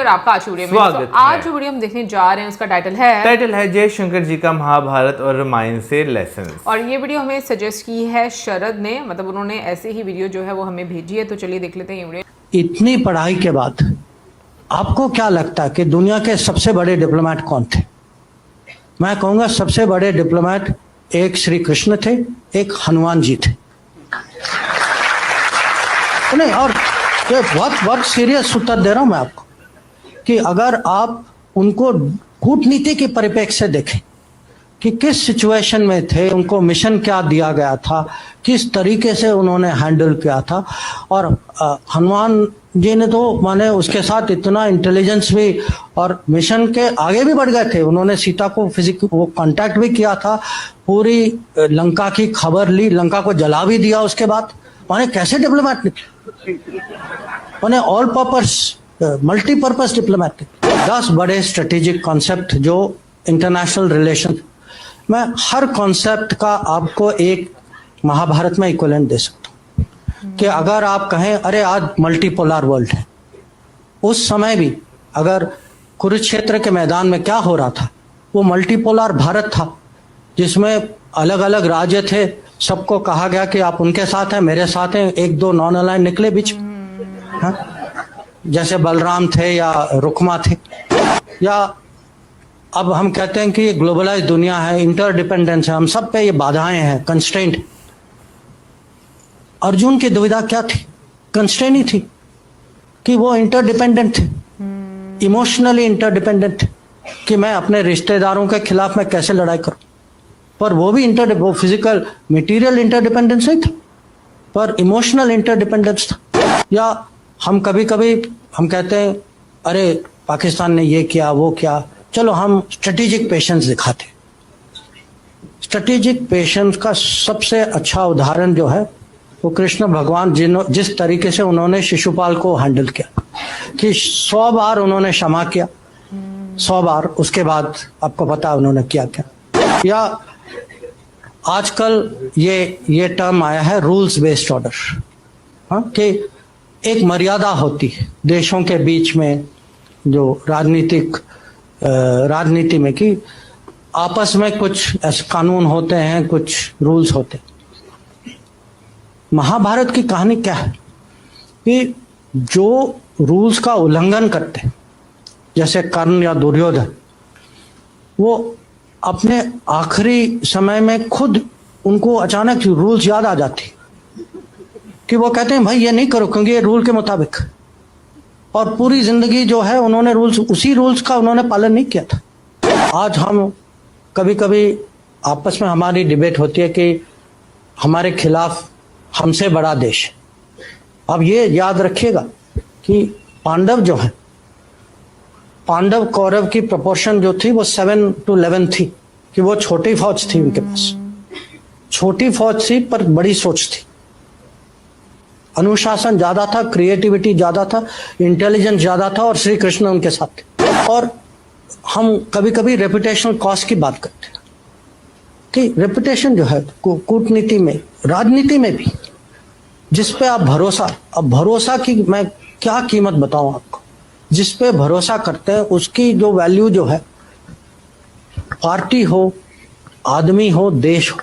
और आपका आज वीडियो में। स्वागत तो आज है। जो वीडियो हम देखने जा रहे हैं उसका टाइटल है जयशंकर जी का महाभारत और रामायण से लेसन। और ये वीडियो हमें सजेस्ट की है शरद ने, मतलब उन्होंने ऐसे ही वीडियो जो है वो हमें भेजी है। तो चलिए देख लेते हैं ये वीडियो। इतनी पढ़ाई के बाद आपको क्या लगता है कि दुनिया के सबसे बड़े डिप्लोमेट कौन थे? मैं कहूंगा सबसे बड़े डिप्लोमेट एक श्री कृष्ण थे, एक हनुमान जी थे। नहीं, और ये बहुत सीरियस उत्तर दे रहा हूं मैं आपको कि अगर आप उनको कूटनीति के परिप्रेक्ष्य से देखें कि किस सिचुएशन में थे, उनको मिशन क्या दिया गया था, किस तरीके से उन्होंने हैंडल किया था। और हनुमान जी ने तो माने उसके साथ इतना इंटेलिजेंस भी और मिशन के आगे भी बढ़ गए थे। उन्होंने सीता को वो कांटेक्ट भी किया था, पूरी लंका की खबर ली, लंका को जला भी दिया उसके बाद। माने कैसे डिप्लोमेट निकले, माने ऑल पर्पस मल्टीपर्पज डिप्लोमेट। 10 बड़े स्ट्रेटेजिक कॉन्सेप्ट जो इंटरनेशनल रिलेशन, मैं हर कॉन्सेप्ट का आपको एक महाभारत में इक्विवेलेंट दे सकता हूँ कि अगर आप कहें अरे आज मल्टीपोलर वर्ल्ड है, उस समय भी अगर कुरुक्षेत्र के मैदान में क्या हो रहा था, वो मल्टीपोलर भारत था जिसमें अलग अलग राज्य थे। सबको कहा गया कि आप उनके साथ हैं, मेरे साथ हैं, एक दो नॉन अलाइन निकले बीच में, जैसे बलराम थे या रुक्मा थे। या अब हम कहते हैं कि ये ग्लोबलाइज दुनिया है, इंटरडिपेंडेंस है, हम सब पे ये बाधाएं हैं, कंस्ट्रेंट। अर्जुन की दुविधा क्या थी? कंस्ट्रेंट ही थी कि वो इंटरडिपेंडेंट थे, इमोशनली इंटरडिपेंडेंट थे कि मैं अपने रिश्तेदारों के खिलाफ मैं कैसे लड़ाई करूं। पर वो भी वो फिजिकल मटेरियल इंटरडिपेंडेंस नहीं था, पर इमोशनल इंटरडिपेंडेंस था। या हम कभी कभी हम कहते हैं अरे पाकिस्तान ने ये किया वो किया, चलो हम स्ट्रेटेजिक पेशेंस दिखाते। स्ट्रेटेजिक पेशेंस का सबसे अच्छा उदाहरण जो है वो कृष्ण भगवान जिस तरीके से उन्होंने शिशुपाल को हैंडल किया कि 100 बार उन्होंने क्षमा किया, 100 बार। उसके बाद आपको पता है उन्होंने क्या किया। या आजकल ये टर्म आया है रूल्स बेस्ड ऑर्डर, हाँ, कि एक मर्यादा होती है देशों के बीच में, जो राजनीति में, कि आपस में कुछ ऐसे कानून होते हैं, कुछ रूल्स होते हैं। महाभारत की कहानी क्या है कि जो रूल्स का उल्लंघन करते हैं, जैसे कर्ण या दुर्योधन, वो अपने आखिरी समय में खुद उनको अचानक रूल्स याद आ जाती कि वो कहते हैं भाई ये नहीं करो क्योंकि ये रूल के मुताबिक। और पूरी जिंदगी जो है उन्होंने उसी रूल्स का उन्होंने पालन नहीं किया था। आज हम कभी कभी आपस में हमारी डिबेट होती है कि हमारे खिलाफ हमसे बड़ा देश है। अब ये याद रखिएगा कि पांडव जो है, पांडव कौरव की प्रोपोर्शन जो थी वो 7-11 थी, कि वो छोटी फौज थी, उनके पास छोटी फौज थी पर बड़ी सोच थी, अनुशासन ज्यादा था, क्रिएटिविटी ज्यादा था, इंटेलिजेंस ज्यादा था, और श्री कृष्ण उनके साथ थे। और हम कभी कभी रेपुटेशनल कॉस्ट की बात करते हैं कि रेपुटेशन जो है कूटनीति में, राजनीति में भी, जिस पे आप भरोसा, अब भरोसा की मैं क्या कीमत बताऊं आपको, जिस पे भरोसा करते हैं उसकी जो वैल्यू जो है, पार्टी हो, आदमी हो, देश हो,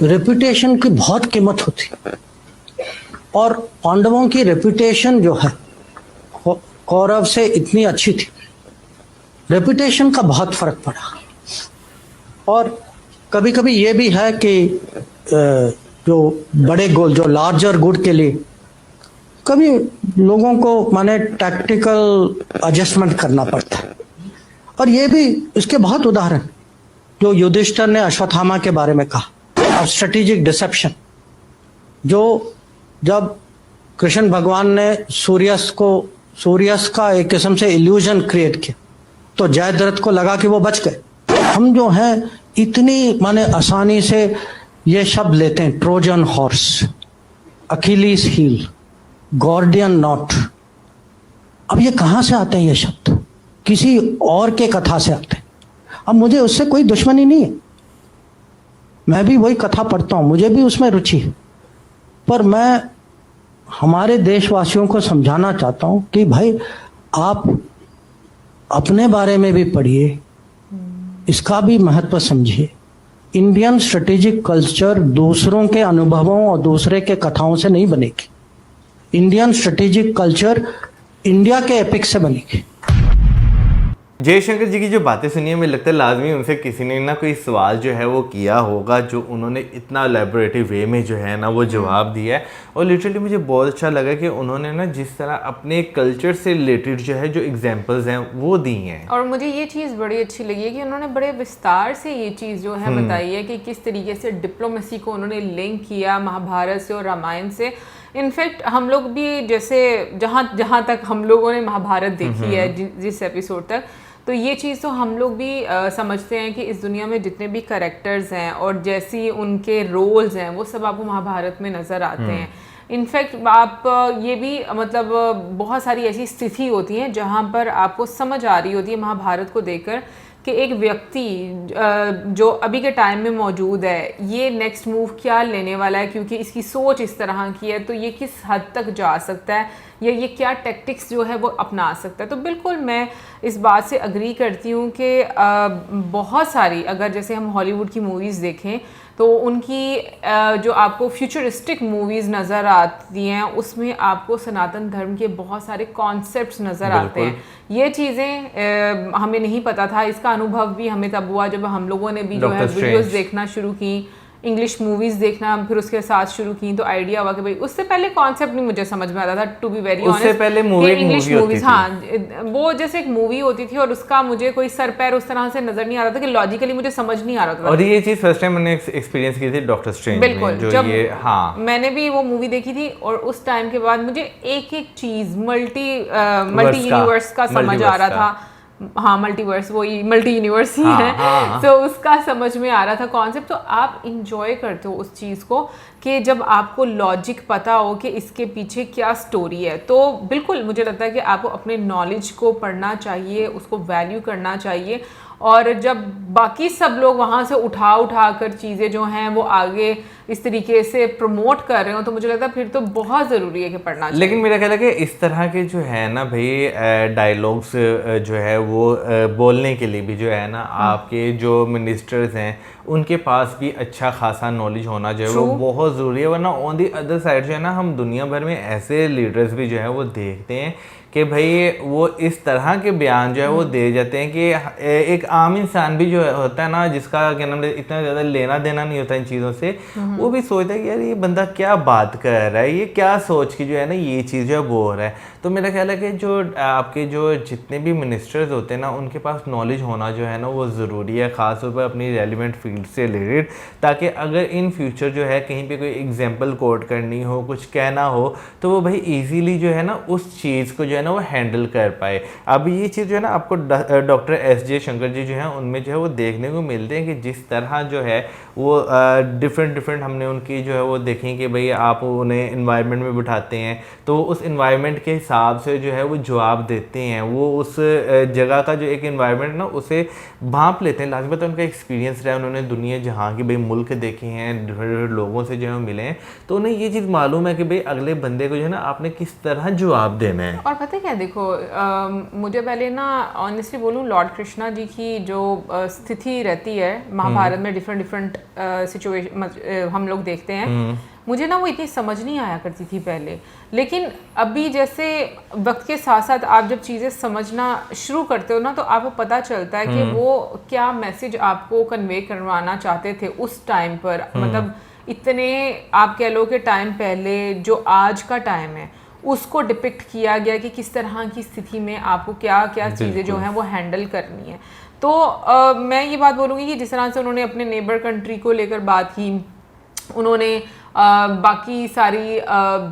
रेपुटेशन की बहुत कीमत होती। और पांडवों की रेपुटेशन जो है कौरव से इतनी अच्छी थी, रेपुटेशन का बहुत फर्क पड़ा। और कभी कभी ये भी है कि जो बड़े गोल, जो लार्जर गुड के लिए कभी लोगों को माने टैक्टिकल एडजस्टमेंट करना पड़ता है। और ये भी इसके बहुत उदाहरण जो युधिष्ठिर ने अश्वत्थामा के बारे में कहा, और स्ट्रेटेजिक डिसेप्शन, जो जब कृष्ण भगवान ने सूर्यस का एक किस्म से इल्यूजन क्रिएट किया तो जयद्रथ को लगा कि वो बच गए। हम जो हैं इतनी माने आसानी से ये शब्द लेते हैं, Trojan horse, Achilles heel, Gordian knot. अब ये कहाँ से आते हैं ये शब्द? किसी और के कथा से आते हैं। अब मुझे उससे कोई दुश्मनी नहीं है, मैं भी वही कथा पढ़ता हूँ, मुझे भी उसमें रुचि है। पर मैं हमारे देशवासियों को समझाना चाहता हूँ कि भाई आप अपने बारे में भी पढ़िए, इसका भी महत्व समझिए। इंडियन स्ट्रेटेजिक कल्चर दूसरों के अनुभवों और दूसरे के कथाओं से नहीं बनेगी। इंडियन स्ट्रेटेजिक कल्चर इंडिया के एपिक से बनेगी। जयशंकर जी की जो बातें सुनी है, मुझे लगता है लाजमी उनसे किसी ने ना कोई सवाल जो है वो किया होगा, जो उन्होंने इतना एलैबोरेटिव वे में जो है ना वो जवाब दिया है। और लिटरली मुझे बहुत अच्छा लगा कि उन्होंने ना जिस तरह अपने कल्चर से रिलेटेड जो है जो एग्जांपल्स हैं वो दी हैं। और मुझे ये चीज़ बड़ी अच्छी लगी है कि उन्होंने बड़े विस्तार से ये चीज़ जो है बताई है कि किस तरीके से डिप्लोमेसी को उन्होंने लिंक किया महाभारत से और रामायण से। इनफैक्ट हम लोग भी जैसे जहाँ तक हम लोगों ने महाभारत देखी है जिस एपिसोड तक, तो ये चीज़ तो हम लोग भी समझते हैं कि इस दुनिया में जितने भी कैरेक्टर्स हैं और जैसी उनके रोल्स हैं वो सब आपको महाभारत में नज़र आते हैं। इनफैक्ट आप ये भी मतलब बहुत सारी ऐसी स्थिति होती है जहाँ पर आपको समझ आ रही होती है महाभारत को देखकर कि एक व्यक्ति जो अभी के टाइम में मौजूद है ये नेक्स्ट मूव क्या लेने वाला है, क्योंकि इसकी सोच इस तरह की है तो ये किस हद तक जा सकता है या ये क्या टैक्टिक्स जो है वो अपना सकता है। तो बिल्कुल मैं इस बात से अग्री करती हूँ कि बहुत सारी, अगर जैसे हम हॉलीवुड की मूवीज़ देखें तो उनकी जो आपको फ्यूचरिस्टिक मूवीज़ नज़र आती हैं उसमें आपको सनातन धर्म के बहुत सारे कॉन्सेप्ट्स नज़र आते हैं। ये चीज़ें हमें नहीं पता था, इसका अनुभव भी हमें तब हुआ जब हम लोगों ने भी जो है वीडियोस देखना शुरू की, इंग्लिश मूवीज़ देखना फिर उसके साथ शुरू की, तो आइडिया हुआ कि भाई उससे पहले कॉन्सेप्ट नहीं मुझे समझ में आता था, टू बी वेरी ऑनेस्ट। उससे पहले मूवी इंग्लिश मूवीज़, हाँ वो जैसे एक मूवी होती थी और उसका मुझे कोई सर पैर उस तरह से नजर नहीं आ रहा था कि लॉजिकली मुझे समझ नहीं आ रहा था। और ये चीज़ फर्स्ट टाइम मैंने एक्सपीरियंस की थी डॉक्टर स्ट्रेंज में, जो जब ये हाँ मैंने भी वो मूवी देखी थी और उस टाइम के बाद मुझे एक एक चीज़ मल्टी यूनिवर्स का समझ आ रहा था। हाँ मल्टीवर्स, वो मल्टी यूनिवर्स ही है। तो उसका समझ में आ रहा था कॉन्सेप्ट। तो आप इंजॉय करते हो उस चीज़ को कि जब आपको लॉजिक पता हो कि इसके पीछे क्या स्टोरी है। तो बिल्कुल मुझे लगता है कि आपको अपने नॉलेज को पढ़ना चाहिए, उसको वैल्यू करना चाहिए। और जब बाकी सब लोग वहाँ से उठा कर चीज़ें जो हैं वो आगे इस तरीके से प्रमोट कर रहे हो तो मुझे लगता है फिर तो बहुत ज़रूरी है कि पढ़ना चाहिए। लेकिन मेरा ख्याल है कि इस तरह के जो है ना भाई डायलॉग्स जो है वो बोलने के लिए भी जो है ना आपके जो मिनिस्टर्स हैं उनके पास भी अच्छा खासा नॉलेज होना जो है वो बहुत ज़रूरी है। वरना ऑन दी अदर साइड जो है ना हम दुनिया भर में ऐसे लीडर्स भी जो है वो देखते हैं कि भाई वो इस तरह के बयान जो है वो दे जाते हैं कि एक आम इंसान भी जो होता है ना, जिसका क्या नाम इतना ज़्यादा लेना देना नहीं होता इन चीज़ों से, वो भी सोचता है कि यार ये बंदा क्या बात कर रहा है, ये क्या सोच के जो है ना ये चीज़ जो है बोल रहा है। तो मेरा ख्याल है कि जो आपके जो जितने भी मिनिस्टर्स होते हैं ना उनके पास नॉलेज होना जो है ना वो ज़रूरी है, ख़ासतौर पर अपनी रेलिवेंट फील्ड से रिलेटेड, ताकि अगर इन फ्यूचर जो है कहीं पे कोई एग्जांपल कोट करनी हो, कुछ कहना हो, तो वो भाई इजीली जो है ना उस चीज़ को जो है ना वो हैंडल कर पाए। अब ये चीज़ जो है ना आपको डॉक्टर एस जयशंकर जी जो है उनमें जो है वो देखने को मिलते हैं कि जिस तरह जो है वो डिफरेंट हमने उनकी जो है वो देखें कि भाई आप उन्हें इन्वायरमेंट में बिठाते हैं तो उस इन्वायरमेंट के हिसाब से जो है वो जवाब देते हैं, वो उस जगह का जो एक इन्वायरमेंट ना उसे भांप लेते हैं। लाजमी तो उनका एक्सपीरियंस रहा है, उन्होंने दुनिया जहाँ की भाई मुल्क देखे हैं, डिफरेंट लोगों से जो है मिले हैं, तो उन्हें ये चीज़ मालूम है कि भाई अगले बंदे को जो है ना आपने किस तरह जवाब देना है। और पता क्या देखो मुझे पहले ना ऑनेस्टली बोलूँ लॉर्ड कृष्णा जी की जो स्थिति रहती है महाभारत में डिफरेंट सिचुएशन हम लोग देखते हैं, मुझे ना वो इतनी समझ नहीं आया करती थी पहले। लेकिन अभी जैसे वक्त के साथ साथ आप जब चीज़ें समझना शुरू करते हो ना तो आपको पता चलता है कि वो क्या मैसेज आपको कन्वे करवाना चाहते थे उस टाइम पर। मतलब इतने आप कह लो कि टाइम पहले जो आज का टाइम है उसको डिपिक्ट किया गया कि किस तरह की स्थिति में आपको क्या क्या चीज़ें जो हैं वो हैंडल करनी है। तो मैं ये बात बोलूँगी कि जिस तरह से उन्होंने अपने नेबर कंट्री को लेकर बात की, उन्होंने बाकी सारी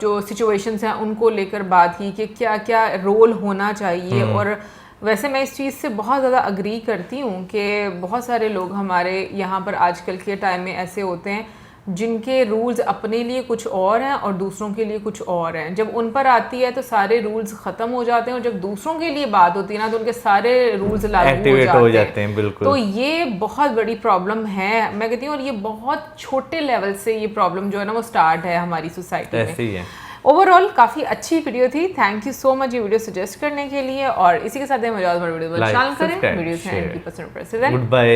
जो सिचुएशंस हैं उनको लेकर बात की कि क्या क्या रोल होना चाहिए। और वैसे मैं इस चीज़ से बहुत ज़्यादा अग्री करती हूँ कि बहुत सारे लोग हमारे यहाँ पर आजकल के टाइम में ऐसे होते हैं जिनके रूल्स अपने लिए कुछ और हैं और दूसरों के लिए कुछ और हैं। जब उन पर आती है तो सारे रूल्स ख़त्म हो जाते हैं और जब दूसरों के लिए बात होती है ना तो उनके सारे रूल्स लागू हो जाते हैं। बिल्कुल। तो ये बहुत बड़ी प्रॉब्लम है मैं कहती हूँ, और ये बहुत छोटे लेवल से ये प्रॉब्लम जो है ना वो स्टार्ट है हमारी सोसाइटी में। ऐसे ही है। ओवरऑल काफ़ी अच्छी वीडियो थी। थैंक यू सो मच ये वीडियो सजेस्ट करने के लिए, और इसी के साथ वीडियो Like, करें subscribe, वीडियो share. पसंद गुड बाय।